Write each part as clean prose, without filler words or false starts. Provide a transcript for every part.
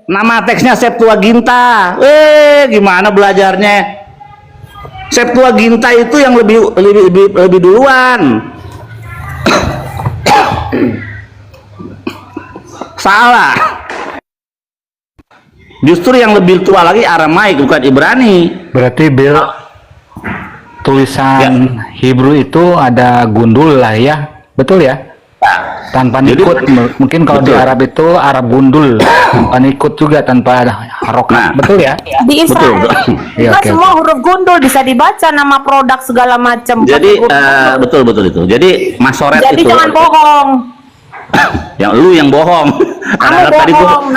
Nama teksnya Septuaginta. Gimana belajarnya? Septuaginta itu yang lebih duluan. Salah. Justru yang lebih tua lagi Aramaik, bukan Ibrani. Berarti Bill, tulisan Hebrew itu ada gundul lah ya, betul ya? Tanpa nikut. Mungkin kalau di Arab itu Arab gundul, tanpa nikut juga, tanpa ada harokat, betul ya? Di Israel ya, semua huruf gundul, bisa dibaca nama produk segala macam. Jadi betul itu. Jadi masoret jadi itu. jangan bohong. Yang lu yang bohong. Kamu bohong.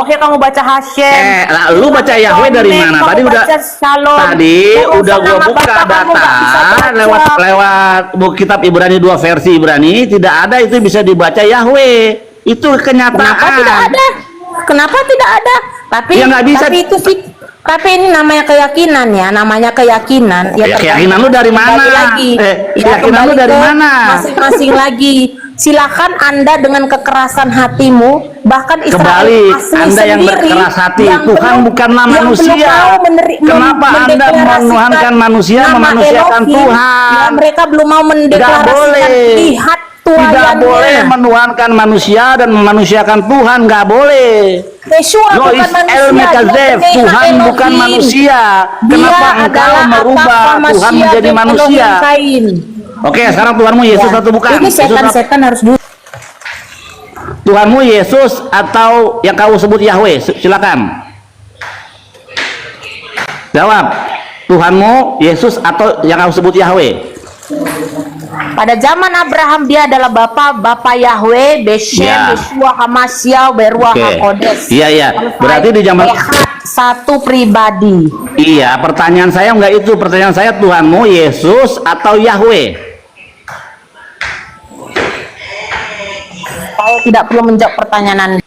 Kamu baca Hashem. Lu baca Yahweh dari mana? Tadi udah gua buka data lewat buku kitab Ibrani 2 versi Ibrani, tidak ada itu bisa dibaca Yahweh. Itu kenyataan. Kenapa tidak ada? Tapi ya nggak bisa. Tapi itu sih. Tapi ini namanya keyakinan ya, namanya keyakinan. Ya, keyakinan lu dari mana? Keyakinan lu dari mana? Masing-masing lagi. Silakan Anda dengan kekerasan hatimu, bahkan Israel Anda yang berkeras hati, Tuhan bukanlah manusia. Kenapa Anda menuhankan manusia, memanusiakan Tuhan? Ya, mereka belum mau mendeklarasikan lihat Tuhan. Tidak boleh menuhankan manusia dan memanusiakan Tuhan, nggak boleh. Yeshua bukan manusia, Tuhan bukan manusia. Kenapa engkau merubah Tuhan menjadi manusia? Oke, sekarang Tuhanmu Yesus atau bukan? Ini setan harus dulu. Tuhanmu Yesus atau yang kau sebut Yahweh? Silakan. Jawab. Tuhanmu Yesus atau yang kau sebut Yahweh? Pada zaman Abraham dia adalah Bapa Yahweh, Beshem, Yeshua, Hamasya, Beruah, Hakodes. Iya. Berarti di zaman satu pribadi. Iya, pertanyaan saya enggak itu. Pertanyaan saya Tuhanmu Yesus atau Yahweh? Saya tidak perlu menjawab pertanyaan Anda.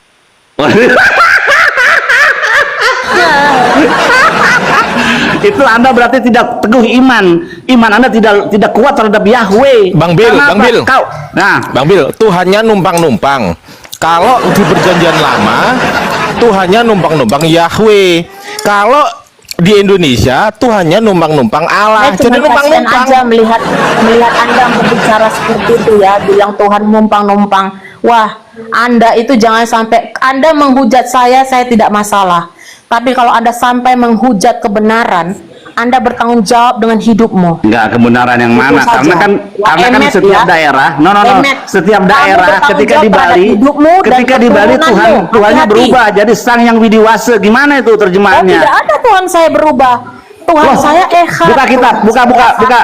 Itu Anda berarti tidak teguh iman. Iman Anda tidak kuat terhadap Yahweh. Bang Bil, Bang Bil, Tuhannya numpang-numpang. Kalau di perjanjian lama, Tuhannya numpang-numpang Yahweh. Kalau di Indonesia, Tuhannya numpang-numpang Allah. Jadi numpang-numpang aja melihat Anda berbicara seperti itu ya, bilang Tuhan numpang-numpang. Wah, Anda itu jangan sampai Anda menghujat saya tidak masalah. Tapi kalau Anda sampai menghujat kebenaran, Anda bertanggung jawab dengan hidupmu. Enggak, kebenaran yang mana? Karena kan setiap daerah, setiap daerah ketika di Bali Tuhannya berubah jadi sang yang widiwase. Gimana itu terjemahannya? Tidak ada Tuhan saya berubah. Tuhan saya Eka. Buka kitab, buka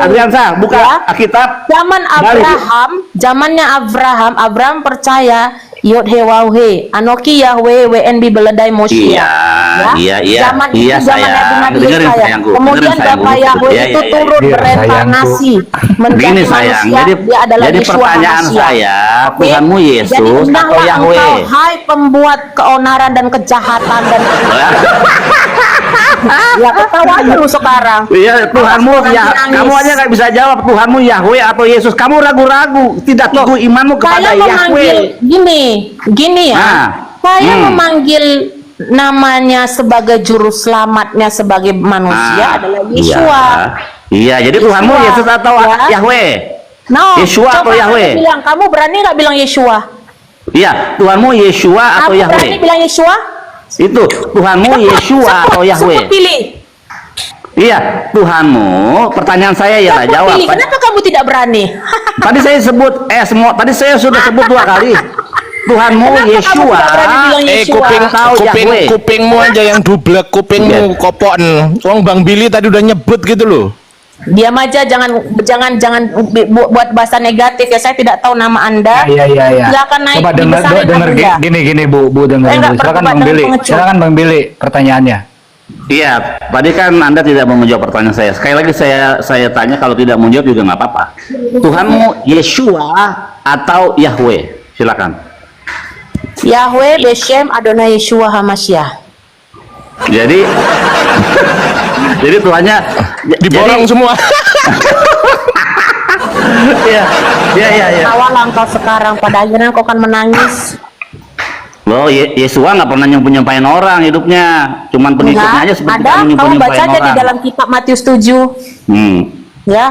Adriansa, buka kitab. Zamannya Abraham percaya Yod He Waw He, Anoki Yahweh WNB Beledai Mosya. Zaman itu zaman Nabi sayangku. Kemudian Bapak Yahweh itu turun berinkarnasi menjadi manusia. Dia adalah jadi pertanyaan saya, Tuhanmu Yesus atau Yahweh? Hai pembuat keonaran dan kejahatan dan ya ketawa lu sekarang. Iya, Tuhanmu ya, kamu aja nggak bisa jawab Tuhanmu Yahweh atau Yesus. Kamu ragu-ragu, tidak teguh imanmu kepada Yahweh. Gini ya. Saya memanggil namanya sebagai juru selamatnya sebagai manusia adalah Yeshua. Iya, jadi Tuhanmu Yesus atau Yahweh? Yeshua atau Yahweh? Kamu berani nggak bilang Yeshua? Iya, Tuhanmu Yeshua atau Yahweh? Kamu berani bilang Yeshua? Itu Tuhanmu Yeshua atau Yahweh? Pilih. Iya, Tuhanmu. Pertanyaan saya ya, jawab. Kenapa kamu tidak berani? Tadi saya sebut tadi saya sudah sebut 2 kali. Tuhanmu Yeshua. Kupingmu aja yang dublek, kupingmu kopon. Wong Bang Billy tadi udah nyebut gitu loh. Diam aja, jangan buat bahasa negatif ya. Saya tidak tahu nama Anda. Iya. Silakan naik. Coba dengar gini Bu dengar. Silakan Bang Billy pertanyaannya. Iya, tadi kan Anda tidak mau menjawab pertanyaan saya. Sekali lagi saya tanya, kalau tidak mau jawab juga nggak apa-apa. Tuhanmu Yeshua atau Yahweh? Silakan. Yahweh, Beshem, Adonai, Yeshua, Hamasya. Jadi Tuhannya diborong semua. Iya. Tawalah engkau sekarang, pada akhirnya kau akan menangis. Loh, Yesua nggak pernah nyumpain orang hidupnya, cuman pengikutnya aja seperti ada, kamu kamu baca nyumpain aja di orang. dalam kitab Matius 7. Ya.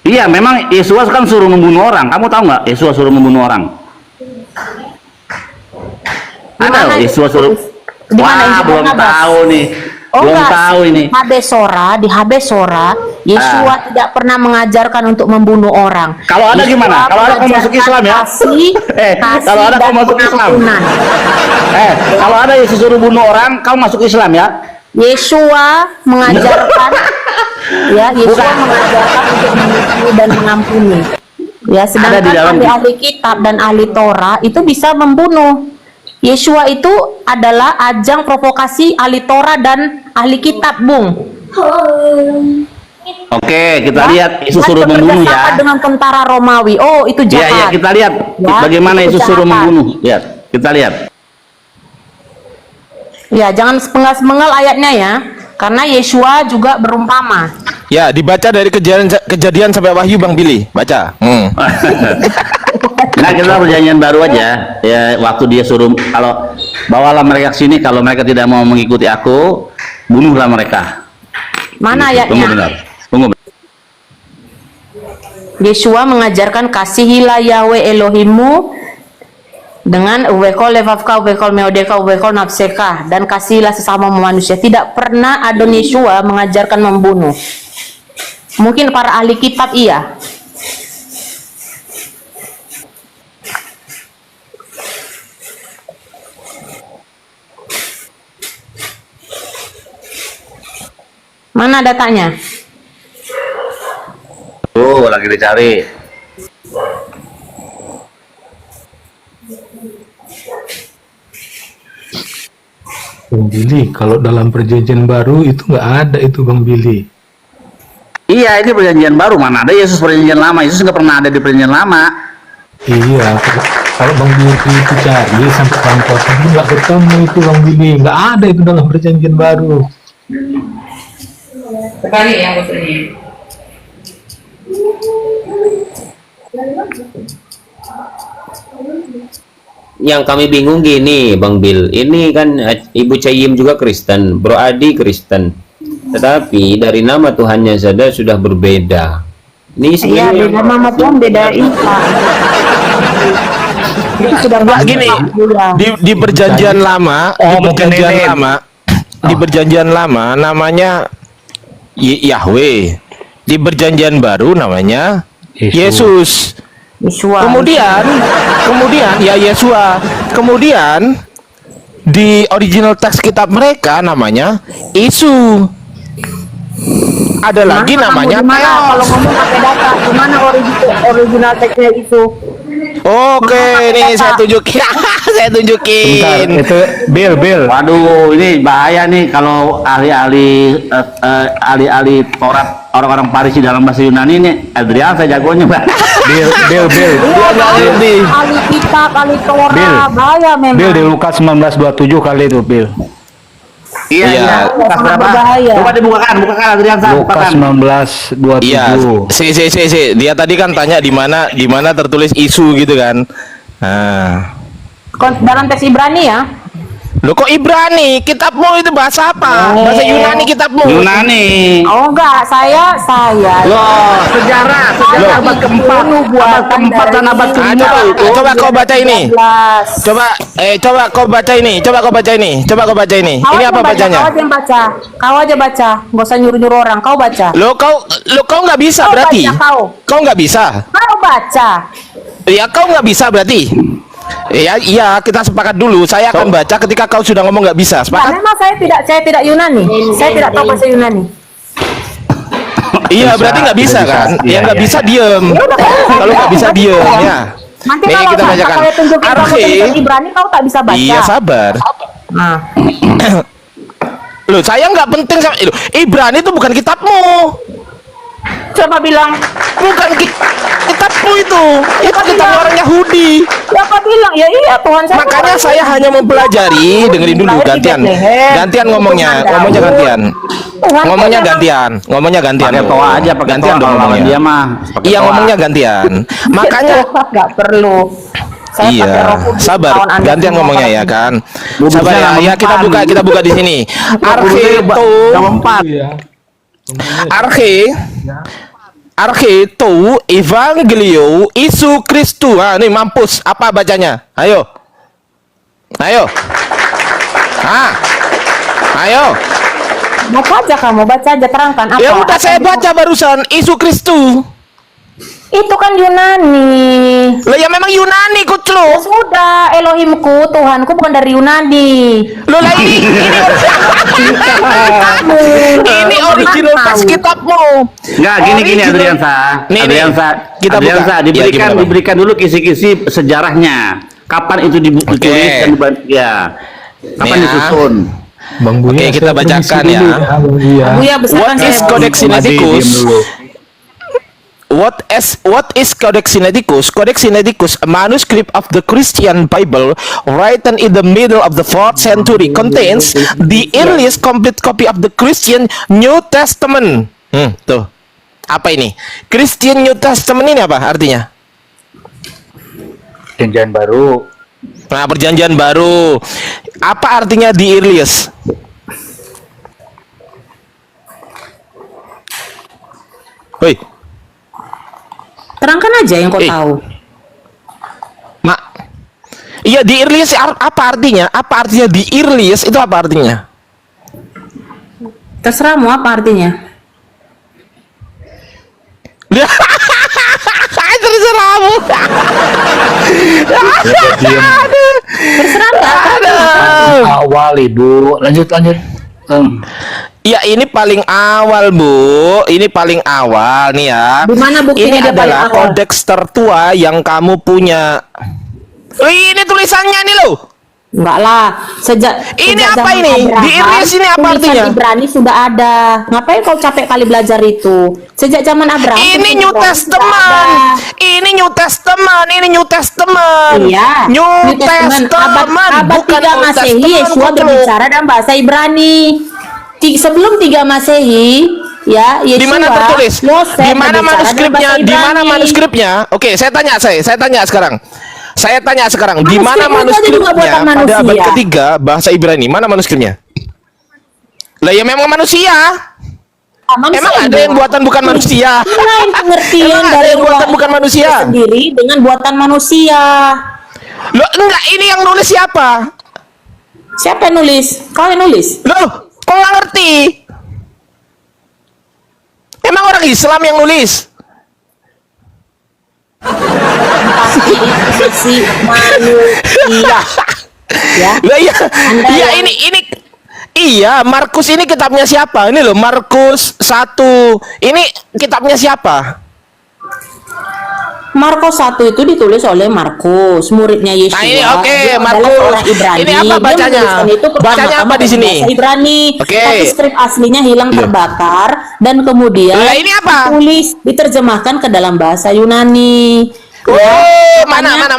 Iya, memang Yesus kan suruh membunuh orang. Kamu tahu nggak? Yesus suruh membunuh orang. Ada loh, Yesus suruh. Di mana Wah, Injil belum Barnabas? tahu nih. Oh, Belum enggak. tahu ini. Di Habesora, Yesua tidak pernah mengajarkan untuk membunuh orang. Kalau ada Yesua gimana? Kalau ada kamu masuk Islam ya? Kasih, Kalau ada dan kamu masuk Islam. pengampunan. Kalau ada Yesus suruh bunuh orang, kamu masuk Islam ya? Yesua mengajarkan Yesua mengajarkan untuk mengampuni dan mengampuni. Ya, sedangkan Ada di dalam ahli kitab dan ahli Torah itu bisa membunuh. Yesua itu adalah ajang provokasi ahli Torah dan ahli kitab, Bung. Oke, kita lihat Yesus suruh membunuh ya. Dengan tentara Romawi. Oh, itu Ya, jahat. ya, kita lihat bagaimana itu Yesus suruh kejahatan. membunuh. Lihat, kita lihat. Ya, jangan sepenggal-sepenggal ayatnya ya. Karena Yesua juga berumpama. Ya, dibaca dari kejadian sampai Wahyu, Bang Billy. Baca. Nah, kita perjanjian baru aja. Ya, waktu dia suruh kalau bawalah mereka ke sini, kalau mereka tidak mau mengikuti aku, bunuhlah mereka. Mana Tunggu ayatnya? benar. Tunggu. Yesua mengajarkan kasihilah Yahweh Elohimmu dengan uwekol levavka, uwekol meodeka, uwekol nafseka, dan kasihilah sesama manusia. Tidak pernah Adon Yesua mengajarkan membunuh. Mungkin para ahli kitab iya. Mana datanya? Tuh, lagi dicari. Bang Billy, kalau dalam perjanjian baru itu nggak ada itu Bang Billy. Iya, ini perjanjian baru. Mana ada Yesus perjanjian lama? Yesus nggak pernah ada di perjanjian lama. Iya, kalau Bang Billy itu cari sampai Bangkot itu nggak ketemu itu Bang Billy, nggak ada itu dalam perjanjian baru. Sekali yang betulnya. Yang kami bingung gini, Bang Bil, ini kan Ibu Cayim juga Kristen, Bro Adi Kristen, tetapi dari nama Tuhannya saja sudah berbeda. Ini Iya, sebenarnya beda nama Tuhan, beda Isa. Itu sudah Gini, di perjanjian lama, di perjanjian lama namanya Yahweh. Di perjanjian baru namanya Yesus. Yesua. Kemudian ya Yesua. Kemudian di original teks kitab mereka namanya Isu. Ada lagi namanya Kalau Theos. ngomong pakai data, gimana original teksnya itu? Oke, ini saya tunjukin. Saya Bentar, tunjukin. itu Bill. Waduh, ini bahaya nih kalau ahli-ahli Taurat, orang-orang Parisi dalam bahasa Yunani ini. Adrian saya jagonya, Mbak. Bill. Ahli kitab, ahli Torah, Bill. bahaya memang. Bill di Lukas 19:27 kali itu, Bill. Iya. Lukas sangat berapa? berbahaya. Coba dibukakan Adrian, Lukas bukakan. 19:27. Iya, dia tadi kan tanya di mana tertulis isu gitu kan. Nah. Dalam teks Ibrani ya. Loh kok Ibrani? Kitabmu itu bahasa apa? Bahasa Yunani kitabmu. Yunani. Oh enggak, saya. Loh, sejarah abad keempat, dan abad kelima itu. Coba kau baca ini. 13. Coba kau baca ini. Coba kau baca ini. Ini apa bacanya? Kau aja baca. Nggak usah nyuruh-nyuruh orang. Kau baca. Lo kau nggak bisa Kau berarti? baca, Kau nggak bisa? Kau baca. Ya kau nggak bisa berarti. Iya, kita sepakat dulu. Saya akan baca ketika kau sudah ngomong nggak bisa. Nah, Sepakat? memang saya tidak Yunani. Saya tidak tahu bahasa Yunani. Iya, berarti nggak bisa kan? Iya, Ya nggak iya. bisa diem. Kalau nggak bisa diem, ya. Nanti Nih kalau kita bacakan. saya tunjukin kamu Arche. tulisan Ibrani, kau tak bisa baca. Iya, sabar. Nah, Loh, saya nggak penting sama Loh, Ibrani itu bukan kitabmu. coba bilang. Bukan kitabmu itu. Itu kitab orang Yahudi. Siapa bilang? Ya iya, Tuhan saya. Makanya saya hanya mempelajari, dengerin dulu gantian. Gantian ngomongnya gantian. Ngomongnya gantian. Pakai toa aja, pakai gantian toa dong kalau lawan ngomongnya. dia mah. Pakai Iya, toa. ngomongnya gantian. Makanya nggak perlu. Saya pakai Iya, Roh Kudus, sabar. lawan Anda Gantian semua ngomongnya para ya kan. Bu, Sabar bisa ya. nggak Ya mempan? kita buka di sini. Arche tu Evangelio Isu Kristu. Ah, nih mampus. Apa bacanya? Ayo. Ayo. Ah. Ayo. Baca aja kamu, baca aja, terangkan apa. Ya udah saya baca barusan Isu Kristu. Itu kan Yunani. Lah ya memang Yunani Ya kuclu. sudah, Elohimku, Tuhanku bukan dari Yunani. Lo lah ini original teks kitabmu. Enggak, gini Original. Adriansa. Nih, Adriansa, kita Adriansa, buka. diberikan Ya, gimana, Bang? diberikan dulu kisi-kisi sejarahnya. Kapan itu ditulis dan ya. Kapan Nih, disusun? Bang Buya, Oke, kita saya permisi bacakan dulu ya. Bang Buya. Buya besar What is Codex Sinaiticus? Diam dulu. What is Codex Sinaiticus? Codex Sinaiticus, a manuscript of the Christian Bible written in the middle of the 4th century, contains the earliest complete copy of the Christian New Testament. Tuh. Apa ini? Christian New Testament ini apa artinya? Perjanjian baru. Nah, perjanjian baru. Apa artinya the earliest? Woi, Terangkan aja yang kau tahu. Mak. Iya, the earliest apa artinya? Apa artinya the earliest itu apa artinya? Terserahmu apa artinya. Terserahmu. Terserah Anda. Aduh. Awal Ibu. Lanjut. Ya ini paling awal Bu. Ini paling awal nih ya. Di mana buktinya Ini dia paling adalah awal? kodeks tertua yang kamu punya. Ini tulisannya nih loh. Enggak lah, sejak Ini sejak apa zaman ini? Abraham, Di Iris ini apa tulisan artinya? Ibrani sudah ada. Ngapain kau capek kali belajar itu? Sejak zaman Abraham. Ini tulisan New Ibrani sudah Testament. ada. Ini New Testament. Ini New Testament. Iya. New Testament. Testament. Abad Bukan 3 Old Masehi Testament, Yesua goblok. berbicara dalam bahasa Ibrani. Sebelum 3 Masehi, ya, Yesua. Di mana tertulis? Yosef Di mana berbicara dalam manuskripnya? bahasa Di mana Ibrani. manuskripnya? Oke, saya tanya sekarang. Saya tanya sekarang, di mana Manuskrip itu juga manuskripnya buatan pada abad manusia. ketiga bahasa Ibrani? Mana manuskripnya? Lah ya memang manusia. Manusia Emang ada yang buatan bukan manusia? Lain pengertian Emang ada dari yang buatan bukan manusia? sendiri dengan buatan manusia. Loh, enggak, ini yang nulis siapa? Siapa yang nulis? Kau yang nulis? Loh, kok nggak ngerti? Emang orang Islam yang nulis? Si manusia. Ya. Lah iya, Anda iya yang- ini iya, Markus ini kitabnya siapa? Ini loh Markus 1. Ini kitabnya siapa? Markus 1 itu ditulis oleh Markus, muridnya Yesus. Nah, ini oke, Dia Markus. adalah seorang Ibrani. Ini apa Dia bacanya? menuliskan itu Bacanya pertama-tama apa di dalam sini? bahasa Ibrani. Oke. Tapi skrip aslinya hilang Iya. terbakar dan kemudian Lah, ini apa? diterjemahkan ke dalam bahasa Yunani. Oh, Makanya- mana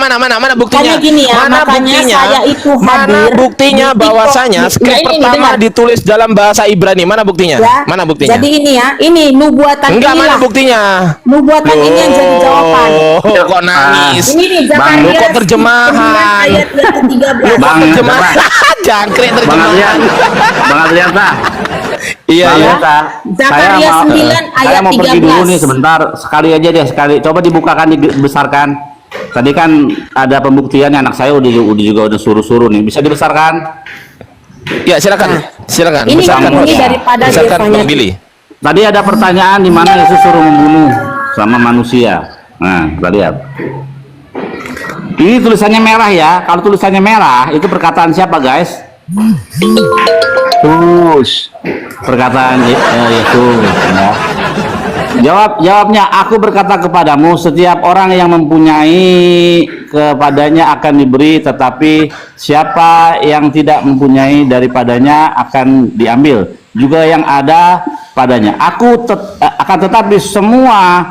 buktinya? makanya gini ya, mana makanya buktinya? saya itu Mana hadir buktinya di TikTok. bahwasanya Ya, skrip ini, pertama dengar. ditulis dalam bahasa Ibrani? Mana buktinya? Ya. Mana buktinya? Jadi ini ya, ini nubuatan Enggak, mana inilah. buktinya? Nubuatan ini yang jadi jawaban. Loh, kok nangis? Ini nih Bang, Zakaria kok terjemahan? 9 ayat yang ke-13. Bang, Terjemahan. Jangkrik Bang terjemahan. Adrian, Bang Adriansa. Iya, Bang iya. Adriansa, Zakaria 9 saya ayat mau pergi 13. dulu nih sebentar, sekali aja deh, sekali. Coba dibukakan, dibesarkan. Tadi kan ada pembuktian, anak saya udah suruh-suruh nih. Bisa dibesarkan? Ya, silakan. Silakan. Ini Besarkan, bunyi Bos. daripada Besarkan, Yevanya. Bang Billy. Tadi ada pertanyaan di mana Yesus suruh membunuh sama manusia. Nah, kita lihat. Ini tulisannya merah ya. Kalau tulisannya merah, itu perkataan siapa, guys? Terus. Perkataan Yesus. Ya. Jawabnya, aku berkata kepadamu, setiap orang yang mempunyai kepadanya akan diberi, tetapi siapa yang tidak mempunyai daripadanya akan diambil juga yang ada padanya. Akan tetapi semua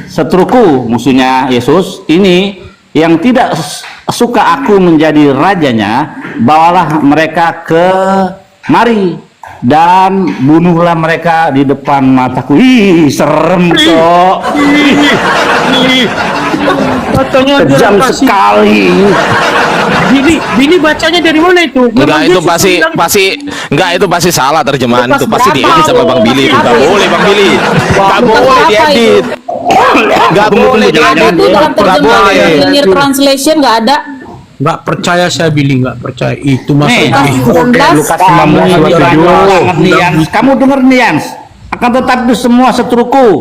seteruku, musuhnya Yesus ini, yang tidak suka aku menjadi rajanya, bawalah mereka kemari. dan bunuhlah mereka di depan mataku. Ih, serem kok. Bacanya Kejam sekali. Bini bacanya dari mana itu? Enggak, itu enggak, itu pasti salah terjemahan, itu pasti diedit sama Bang Billy. Itu enggak boleh Bang Billy. Enggak boleh diedit. Enggak boleh diedit. Itu dalam Enggak terjemahan boleh. Linear Translation nggak ada. Nggak percaya saya, Billy, nggak percaya itu Nih, maksudnya. Lukas kamu 19 banget nih, Yans. Kamu denger nih, Yans. Akan tetapi semua seteruku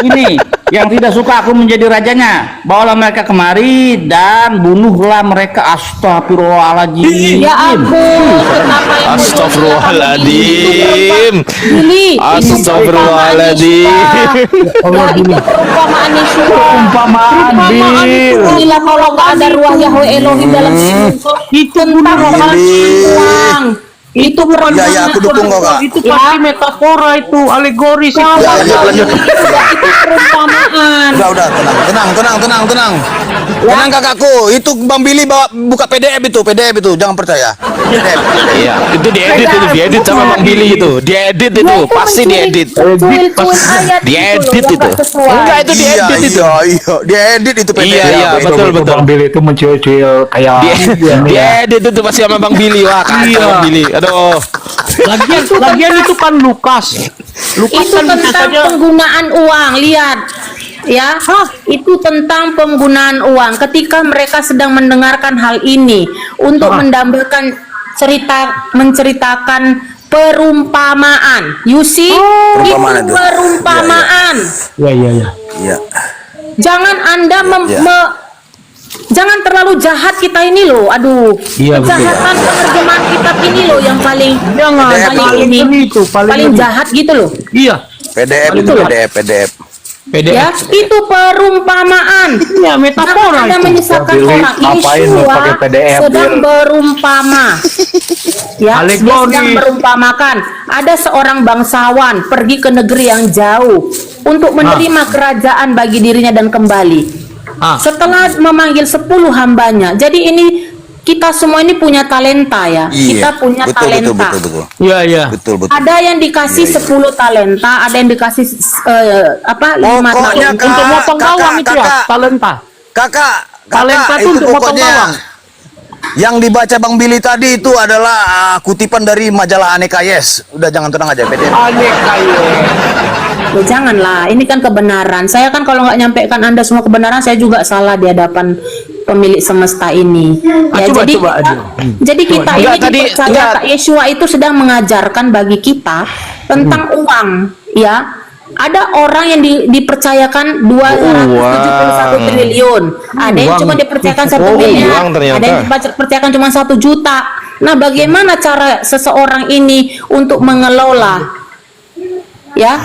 ini yang tidak suka aku menjadi rajanya, bawalah mereka kemari dan bunuhlah mereka. Astagfirullahaladzim. Ya ampun, kenapa yang Astagfirullahaladzim. Billy, Astagfirullahaladzim. itu perumpamaan Yeshua. Umpamaan Bil. Inilah kalau nggak ada ruah Yahweh Elohim dalam hidupku, itu tentang uang. Itu perumpamaan. Ya, aku dukung kok, Kak. Itu pasti metafora, itu alegoris. Itu perumpamaan. Udah, tenang. Tenang kakakku, itu Bang Billy buka PDF itu, jangan percaya. PDF. Iya, itu diedit sama Bang Billy itu. Diedit itu, pasti diedit. Diedit itu. Enggak, itu diedit itu. Iya, diedit itu PDF. Iya, betul. Bang Billy itu mencuil-cuil kayak Diedit itu pasti sama Bang Billy. Wah, kacau Bang Billy. Aduh. Lagian itu kan Lukas Itu kan bisa tentang saja. penggunaan uang, lihat ya. Itu tentang penggunaan uang ketika mereka sedang mendengarkan hal ini untuk menceritakan perumpamaan. You see, Perumpamaan itu itu. perumpamaan. Iya. Jangan Anda jangan terlalu jahat kita ini loh. Aduh, Iya, betul. kejahatan penerjemahan kitab ini loh yang paling paling jahat gitu loh. Iya, PDF itu PDF. Ya, itu perumpamaan. iya, metafora Anda itu. menyesatkan Billy, orang. ngapain lu Yeshua pakai PDF, sedang Bill? berumpama. Ya, dia Alegori. sedang berumpamakan. Ada seorang bangsawan pergi ke negeri yang jauh untuk menerima kerajaan bagi dirinya dan kembali. Setelah memanggil 10 hambanya. Jadi ini kita semua ini punya talenta ya. Kita punya talenta. Betul. Iya. Betul. Ada yang dikasih 10 talenta, ada yang dikasih 5 Pokoknya, talenta. Untuk motong bawang itu ya, talenta. Kakak, Talenta itu itu untuk motong pokoknya bawang. yang dibaca Bang Billy tadi itu adalah kutipan dari majalah Aneka Yes. Udah, jangan tenang aja, PDF. Ya janganlah, ini kan kebenaran. Saya kan kalau nggak nyampaikan Anda semua kebenaran, saya juga salah di hadapan pemilik semesta ini. Ya, jadi kita ini dipercaya Kak Yeshua itu sedang mengajarkan bagi kita tentang uang, ya. Ada orang yang dipercayakan 271 triliun, ada yang cuma dipercayakan 1 miliar, ada yang dipercayakan cuma 1 juta. Nah, bagaimana cara seseorang ini untuk mengelola, ya?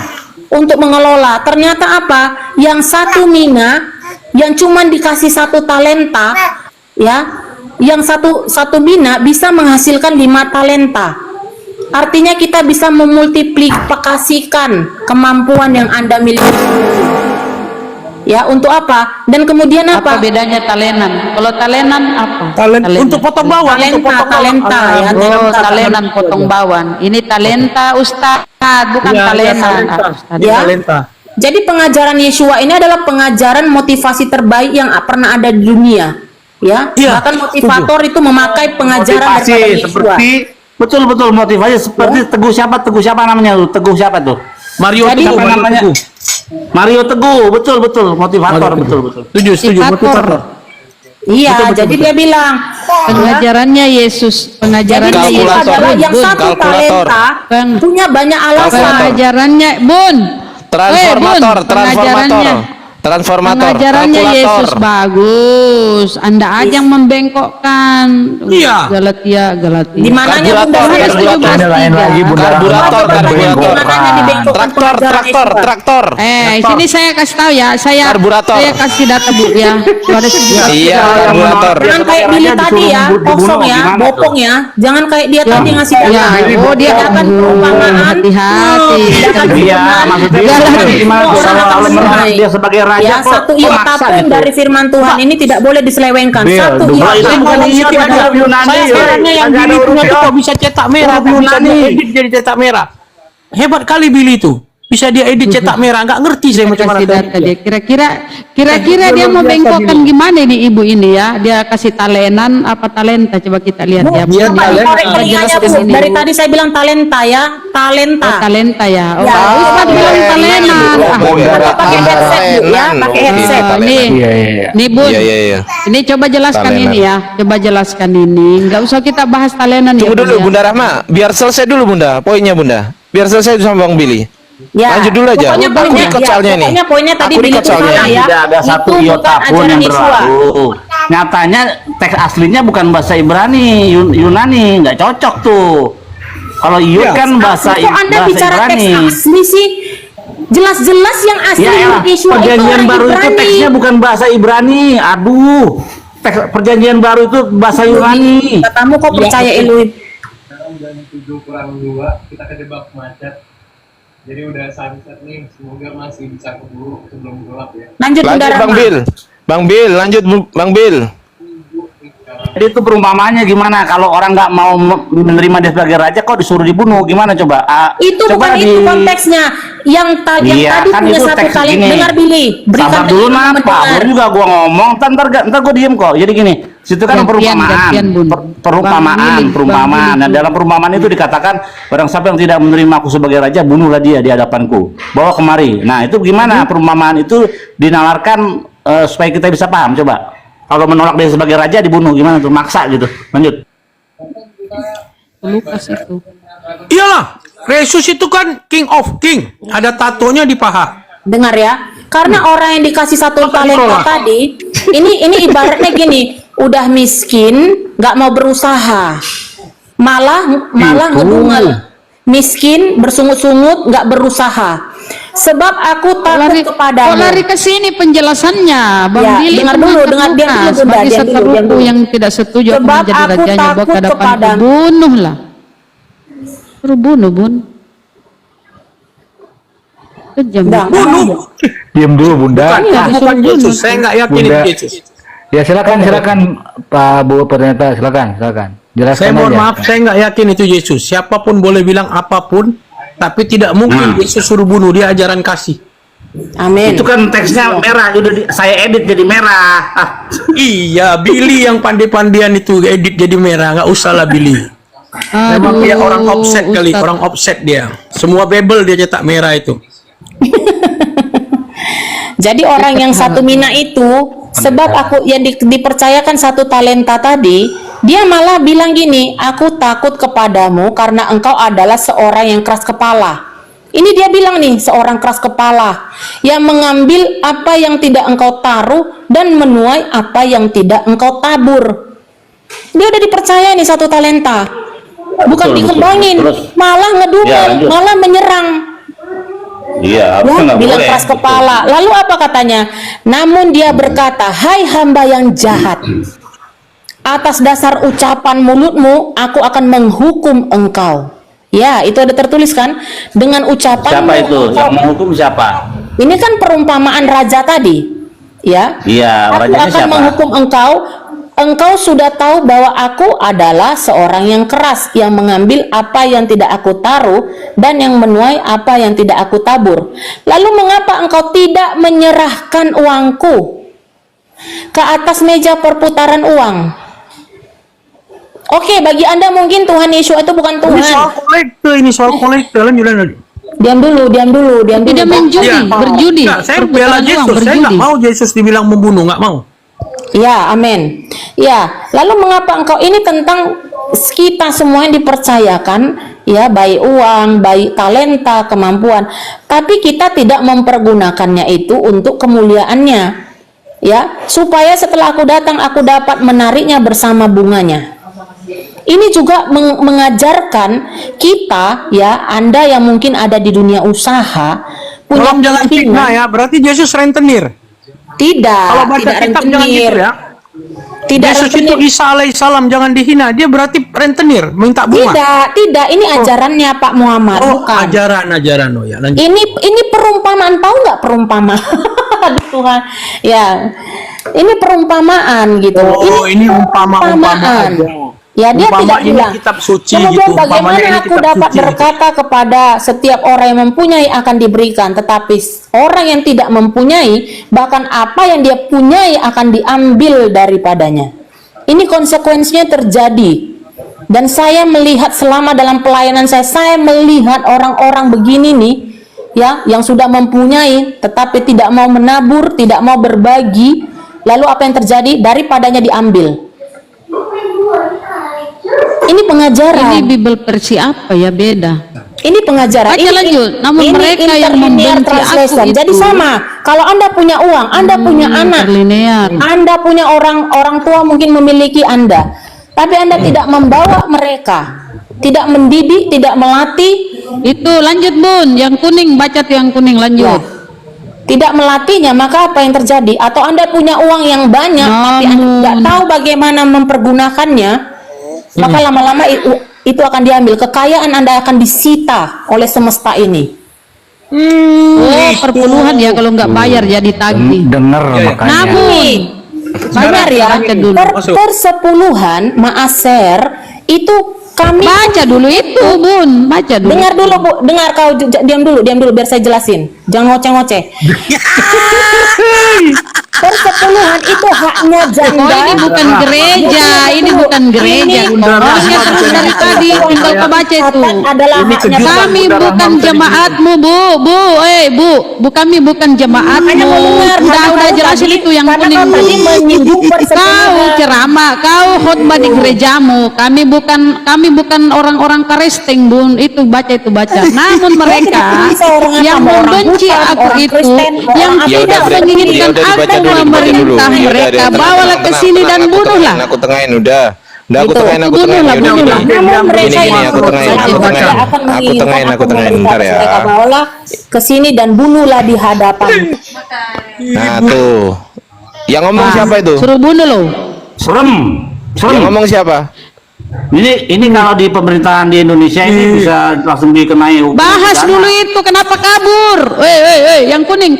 Untuk mengelola, ternyata apa? Yang 1 mina, yang cuma dikasih 1 talenta, ya, yang satu mina bisa menghasilkan 5 talenta. Artinya kita bisa memultiplikasikan kemampuan yang Anda miliki. Ya, untuk apa? Dan kemudian apa? Bedanya talenan? Kalau talenan apa? Untuk potong bawang. Talenta, ya. Talenan potong bawang. Ini talenta Ustaz, bukan talenan. Ya. Jadi pengajaran Yeshua ini adalah pengajaran motivasi terbaik yang pernah ada di dunia. Ya. Bahkan motivator itu memakai pengajaran daripada Yeshua. Betul motivasi seperti Teguh siapa namanya tuh? Teguh siapa tuh? Mario Teguh namanya. Mario Teguh, betul motivator, betul. Setuju motivator. Iya, jadi dia bilang pengajarannya Yesus, jadi itu adalah yang 1 talenta punya banyak alasan. Pengajarannya pengajarannya Yesus bagus. Anda aja yang membengkokkan. Iya. Galatia. Di mananya Traktor. Sini saya kasih tahu ya. Saya kasih data Bu ya. Iya, karburator. Jangan kayak Billy tadi ya, kosong ya, bopong ya. Jangan kayak dia tadi ngasih data. Dia akan perumpamaan. hati-hati. Iya, maksudnya gimana kalau dia sebagai aja Ya, kok satu iota memaksa pun gitu. dari firman Tuhan ini tidak boleh diselewengkan. Bil, Satu Duh, Kalau itu iota. bukan iot, itu huruf Yunani. Saya Yoi. herannya yang Kagak ada Billy huruf punya tuh iot. kok bisa cetak merah, Huruf kok bisa dia Yunani. edit jadi cetak merah. Hebat kali Billy itu. Bisa dia edit cetak merah, nggak ngerti saya macam mana Kasih data tadi. dia. Kira-kira dia mau bengkokkan gimana ini ibu ini ya? Dia kasih talenan apa talenta? Coba kita lihat ya. Coba Dia dikorek telinganya, jelaskan Bu. ini. Dari tadi saya bilang talenta ya, talenta. Oh, talenta ya. Oh, Ya, Ustaz bilang talena. Coba pakai headset, Bu, ya, pakai headset. Nih, Iya, iya. nih Bun. Iya, iya, iya. Ini coba jelaskan Talenan. ini ya. Coba jelaskan ini. Nggak usah kita bahas talenan Tunggu ya, dulu Bun, ya. Bunda Rahma, biar selesai dulu Bunda, poinnya Bunda. Biar selesai sama Bang Billy. Ya. Lanjut dulu aja. Pokoknya Aku poinnya, ikut ya, soalnya nih. pokoknya poinnya tadi Aku Billy ikut itu soalnya. salah ya. Tidak ada satu Itu iota bukan pun yang ajaran Yesua. berlaku. Nyatanya teks aslinya bukan bahasa Ibrani, Yunani, nggak cocok tuh. Kalau iot kan bahasa Kok Anda bahasa bicara teks Ibrani. asli sih? Jelas-jelas yang asli Ya, menurut Yesua itu perjanjian orang baru itu Ibrani. teksnya bukan bahasa Ibrani. Aduh, teks perjanjian baru itu bahasa Yunani. Katamu kok percaya Elohim? Sekarang jam 7:02 kita kejebak macet. Jadi udah sunset nih, semoga masih bisa keburu sebelum gelap ya. Lanjut Bunda Lanjut Bang Rahma. Bil. Bang Bil, lanjut Bang Bil. Jadi itu perumpamaannya gimana? Kalau orang nggak mau menerima dia sebagai raja, kok disuruh dibunuh? Gimana coba? Itu coba bukan itu konteksnya. Yang Iya, tadi kan punya itu satu teks kali gini. dengar Billy. Berikan Sabar dulu telinga napa, mendengar. belum juga gua ngomong, ntar gua diem kok. Jadi gini, situ kan perumpamaan, gantian, Bun. perumpamaan, Bang Billy, perumpamaan. Bang Nah, Billy. dalam perumpamaan itu dikatakan barang siapa yang tidak menerima aku sebagai raja, bunuhlah dia di hadapanku. Bawa kemari. Nah, itu gimana perumpamaan itu dinalarkan supaya kita bisa paham? Coba. Kalau menolak dia sebagai raja dibunuh gimana tuh? Maksa gitu. Lanjut. Lukas itu. Iyalah, Yesus itu kan King of King. Ada tatonya di paha. Dengar ya, karena orang yang dikasih satu talenta tadi, ini ibaratnya gini, udah miskin, nggak mau berusaha, malah ngedumel, miskin, bersungut-sungut, nggak berusaha. Sebab aku takut kepadamu. Kok lari ke sini penjelasannya, Bang Ya, Billy? dengar dulu, dengar dia dulu, Bunda, Bagi diam dulu, diam seteruku dulu. yang tidak setuju aku Sebab menjadi aku rajanya, bawa takut ke hadapanku, kepadamu. bunuhlah. Suruh bunuh, Bun. Kejam. Udah, Bunuh. Diam dulu Bunda. Iya, Bukan disuruh bunuh. Yesus, saya nggak yakin Bunda. itu Yesus. Ya silakan Pak Bu Perneta, silakan. Jelaskan Saya mohon aja. maaf, saya nggak yakin itu Yesus. Siapapun boleh bilang apapun, tapi tidak mungkin Yesus suruh bunuh, dia ajaran kasih. Amin. Itu kan teksnya merah, saya edit jadi merah. Iya, Billy yang pandai-pandian itu edit jadi merah, nggak usah lah Billy. Memang dia orang offset kali, Ustaz. orang offset dia. Semua Bible dia cetak merah itu. Jadi orang yang satu mina itu, sebab aku yang dipercayakan satu talenta tadi, dia malah bilang gini, aku takut kepadamu karena engkau adalah seorang yang keras kepala. Ini dia bilang nih, seorang keras kepala yang mengambil apa yang tidak engkau taruh dan menuai apa yang tidak engkau tabur. Dia udah dipercaya nih satu talenta, bukan Betul, dikembangin, betul. Terus? malah ngedumel, Ya, lanjut. malah menyerang. Iya, Ya, bilang keras kepala. Lalu apa katanya? Namun dia berkata, hai hamba yang jahat, atas dasar ucapan mulutmu, aku akan menghukum engkau. Ya, itu ada tertulis kan? Dengan ucapan. Siapa itu? Yang menghukum siapa? Ini kan perumpamaan raja tadi. Ya. Iya, Aku rajanya akan siapa? menghukum engkau. Engkau sudah tahu bahwa aku adalah seorang yang keras, yang mengambil apa yang tidak aku taruh dan yang menuai apa yang tidak aku tabur. Lalu mengapa engkau tidak menyerahkan uangku ke atas meja perputaran uang? Oke, bagi Anda mungkin Tuhan Yesus itu bukan Tuhan. Ini soal kolektor, lanjut. Diam dulu. Tidak main judi, Ya. berjudi. Nggak, saya bela Perputaran uang, Yesus, saya nggak berjudi. mau Yesus dibilang membunuh, nggak mau. Ya, amin. Ya, lalu mengapa engkau ini tentang kita semua yang dipercayakan, ya, baik uang, baik talenta, kemampuan, tapi kita tidak mempergunakannya itu untuk kemuliaannya, ya, supaya setelah aku datang aku dapat menariknya bersama bunganya. Ini juga mengajarkan kita, ya, Anda yang mungkin ada di dunia usaha, punya Tolong jangan kepentingan. fitnah ya, berarti Yesus rentenir. Tidak, Kalau baca tidak kitab jangan rentenir. gitu ya. Tidak Yesus itu rentenir. Isa alaihissalam, jangan dihina. Dia berarti rentenir, minta bunga. Tidak, ini ajarannya Pak Muhammad, Oh, bukan. ajaran. Oh ya, lanjut. Ini perumpamaan, tahu nggak perumpamaan? Aduh Tuhan, ya, ini perumpamaan gitu. Oh, ini umpama-umpama aja. Ya, dia Umpama tidak ini bilang. kitab suci Kemudian gitu, bagaimana umpamanya ini aku kitab dapat suci. berkata kepada setiap orang yang mempunyai akan diberikan, tetapi orang yang tidak mempunyai, bahkan apa yang dia punyai akan diambil daripadanya. Ini konsekuensinya terjadi. Dan saya melihat selama dalam pelayanan saya melihat orang-orang begini nih, ya, yang sudah mempunyai tetapi tidak mau menabur, tidak mau berbagi, lalu apa yang terjadi? Daripadanya diambil. Ini pengajaran. Ini Bible versi apa ya, beda. Ini pengajaran. Baca lanjut. Namun mereka yang membenci aku itu. Jadi sama. Kalau Anda punya uang, Anda punya anak, interlinear. Anda punya orang tua mungkin memiliki Anda, tapi Anda tidak membawa mereka, tidak mendidik, tidak melatih. Itu lanjut Bun, yang kuning, baca tuh yang kuning, lanjut. Tidak melatihnya, maka apa yang terjadi? Atau Anda punya uang yang banyak, tapi Anda tidak tahu bagaimana mempergunakannya, maka lama-lama itu akan diambil. Kekayaan Anda akan disita oleh semesta ini. Oh, perpuluhan ya kalau nggak bayar jadi tagih. Dengar Iya. makanya. Namun, Benar ya, persepuluhan maaser itu kami baca dulu itu Bun, baca dulu. dengar dulu Bu, dengar kau diam dulu biar saya jelasin. Jangan ngoceh-ngoceh. Persepuluhan itu haknya janda. Oh, ini bukan gereja, ini bukan gereja. Ngomongnya terus dari tadi, tinggal kebaca itu. Adalah haknya Kami bukan jemaatmu, Bu, kami bukan jemaatmu. Udah jelasin itu yang kuning. Kau ceramah, kau khotbah di gerejamu. Kami bukan orang-orang Kristen, Bun. Itu baca. Namun mereka yang membenci aku itu, yang tidak menginginkan aku memerintah mereka, bawalah ke sini dan bunuhlah. Aku tengahin udah aku Gitu. tengahin Bunuhlah. Namun mereka Gini, yang aku tengahin aku bentar ya. Mereka bawalah ke sini dan bunuhlah di hadapan. Nah tuh, yang ngomong siapa itu? Suruh bunuh lo. Serem. Yang ngomong siapa? Ini kalau di pemerintahan di Indonesia ini bisa langsung dikenai hukum. Bahas dulu itu, kenapa kabur? Hei, yang kuning,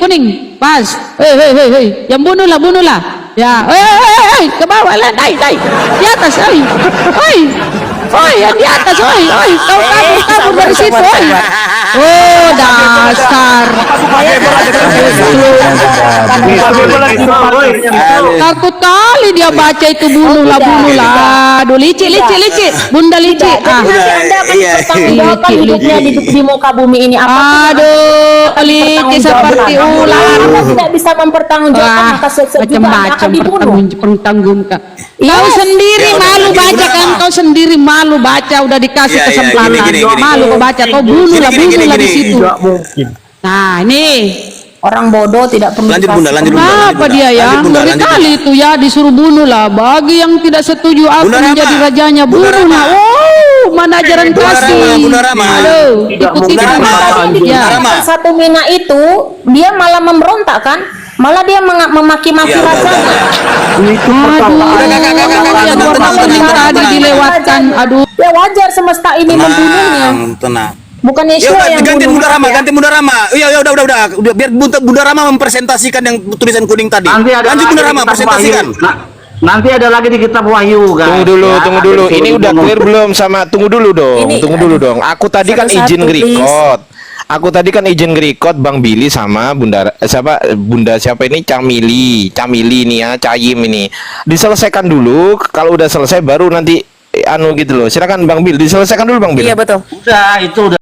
pas. Hei, yang bunuhlah. Ya, ke bawah lah, naik, di atas, yang di atas, kau kabur dari situ, Oh, dasar. Takut kali dia baca itu bunuhlah. Aduh, licik. Bunda licik. Nanti Anda akan dipertanggungjawabkan hidupnya di muka bumi ini. Aduh, licik seperti ular. Anda tidak bisa mempertanggungjawabkan, maka juga Anda akan dibunuh. Pertanggungkan. Kau sendiri malu baca kan? Kau sendiri malu baca, udah dikasih kesempatan. Malu kau baca, kau bunuhlah di situ. Nah, ini orang bodoh tidak perlu Lanjut Bunda, lanjut Bunda. kenapa dia ya? Ngeri kali itu ya, disuruh bunuhlah. Bagi yang tidak setuju aku Bunda Rama. menjadi rajanya, Bunda bunuhlah. Rama. Oh, mana ajaran Bunda kasih? Rama, Bunda Rama. Halo, ikuti Bunda Rama. ya. Rama. Satu Mina itu dia malah memberontak kan, malah dia memaki-maki Ya, rajanya. Aduh, yang tadi dilewatkan. Aduh. Ya wajar semesta ini membunuhnya. Tenang. Bukan Ya Yeshua udah, yang ganti bunuh. Bunda Rama. Iya, udah. Biar Bunda Rama mempresentasikan yang tulisan kuning tadi. Nanti ada Lanjut lagi Bunda di Rama, kitab presentasikan. Wahyu. Nanti ada lagi di kitab Wahyu, guys. Tunggu dulu. Ini udah clear belum sama? Tunggu dulu dong. Aku tadi kan izin nge-record. Aku tadi kan izin nge-record Bang Billy sama Bunda siapa ini Camili nih ya, Cayim ini. Diselesaikan dulu, kalau udah selesai baru nanti gitu loh. Silakan Bang Billy, diselesaikan dulu Bang Billy. Iya betul. Udah, itu udah.